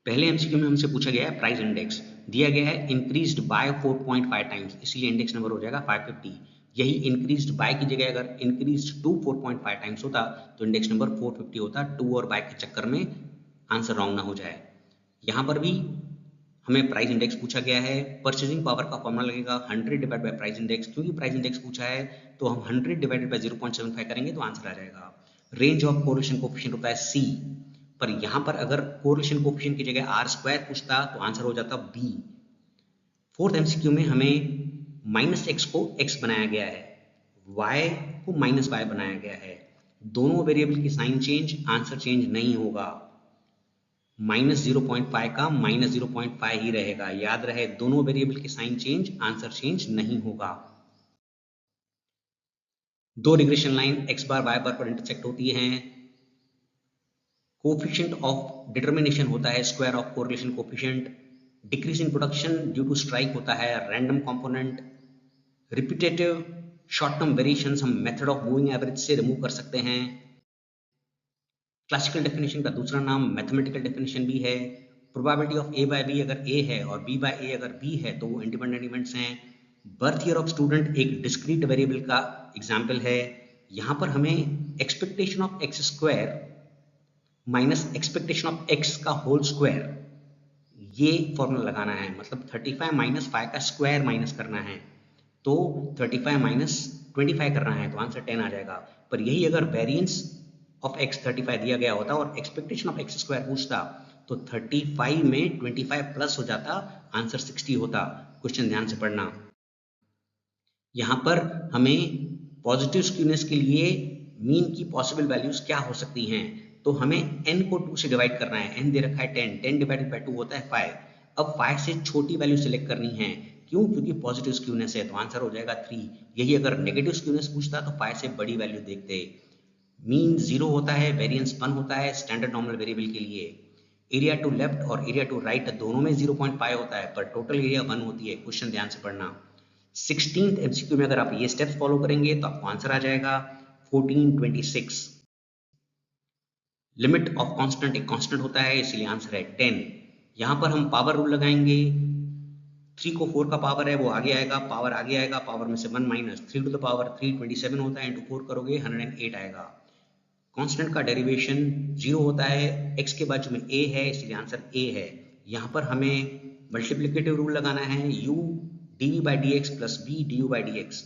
पहले एमसीक्यू में हमसे पूछा गया है प्राइस इंडेक्स, दिया गया है इंक्रीज्ड बाय 4.5 टाइम्स, इसलिए इंडेक्स नंबर हो जाएगा 550। यही इंक्रीज्ड बाय की जगह अगर इंक्रीज्ड टू 4.5 टाइम्स होता तो इंडेक्स नंबर 450 होता, टू और बाय के चक्कर में आंसर रॉन्ग ना हो जाए। यहाँ पर भी हमें प्राइस इंडेक्स पूछा गया है, परचेजिंग पावर का फॉर्मूला लगेगा 100 डिवाइड बाय प्राइस इंडेक्स, क्योंकि प्राइस इंडेक्स पूछा है तो हम 100 डिवाइडेड बाय 0.75 करेंगे तो आंसर आ जाएगा। रेंज ऑफ कोरिलेशन कोएफिशिएंट होता है सी, पर यहाँ पर अगर कोरिलेशन कोएफिशिएंट की जगह आर स्क्वायर पूछता तो आंसर हो जाता बी। फोर्थ एमसीक्यू में हमें माइनस एक्स को एक्स बनाया गया है, वाई को माइनस वाई बनाया गया है, दोनों वेरिएबल की साइन चेंज, आंसर चेंज नहीं होगा। माइनस 0.5 का माइनस 0.5 ही रहेगा, याद रहे दोनों वेरिएबल की साइन चेंज, आंसर चेंज नहीं होगा। दो regression line X bar Y bar पर इंटरसेक्ट होती हैं, कोएफिशिएंट ऑफ डिटर्मिनेशन होता है square of correlation coefficient, decrease in production due to strike होता है random component, repetitive short term variations हम मेथड ऑफ मूविंग एवरेज से रिमूव कर सकते हैं। क्लासिकल डेफिनेशन का दूसरा नाम मैथमेटिकल डेफिनेशन भी है। Probability of A by B अगर ए है और बी बाय ए अगर बी है तो वो इंडिपेंडेंट इवेंट्स हैं। बर्थ ईयर ऑफ स्टूडेंट एक डिस्क्रीट वेरिएबल का एग्जाम्पल है। यहाँ पर हमें expectation of x square minus expectation of x का होल स्क्वायर, ये फॉर्मूला लगाना है, मतलब 35 माइनस 5 का स्क्वायर माइनस करना है, तो 35 माइनस 25 करना है तो आंसर 10 आ जाएगा। पर यही अगर वेरिएंस ऑफ एक्स 35 दिया गया होता और एक्सपेक्टेशन ऑफ एक्स स्क्वायर पूछता तो 35 में 25 प्लस हो जाता, आंसर 60 होता। क्वेश्चन ध्यान से पढ़ना। यहाँ पर हमें पॉजिटिव स्क्यूनेस के लिए मीन की पॉसिबल वैल्यूज क्या हो सकती हैं, तो हमें n को 2 से डिवाइड करना है। n दे रखा है 10, 10 डिवाइडेड बाय 2 होता है 5। अब 5 से छोटी वैल्यू सिलेक्ट करनी है, क्यों? क्योंकि पॉजिटिव स्क्यूनेस है तो आंसर हो जाएगा 3। यही अगर नेगेटिव स्क्यूनेस पूछता तो 5 से बड़ी वैल्यू देखते। मीन 0 होता है, वेरिएंस 1 होता है स्टैंडर्ड नॉर्मल वेरिएबल के लिए। एरिया टू लेफ्ट और एरिया टू राइट दोनों में 0.5 होता है, पर टोटल एरिया 1 होती है। क्वेश्चन ध्यान से पढ़ना। 16th एमसीक्यू में अगर आप ये स्टेप्स फॉलो करेंगे तो आपको आंसर आ जाएगा 1426। लिमिट ऑफ कांस्टेंट एक कांस्टेंट होता है, इसलिए आंसर है 10। यहां पर हम पावर रूल लगाएंगे। 3 को 4 का पावर है वो आगे आएगा, पावर आगे आएगा, पावर में से 1 माइनस 3 टू द पावर 3 27 होता है, इंटू 4 करोगे 108 आएगा। कांस्टेंट का डेरिवेशन 0 होता है, x के बाजू में a है इसलिए आंसर a है। यहाँ पर हमें मल्टीप्लिकेटिव रूल लगाना है, u dv by dx plus b du by dx।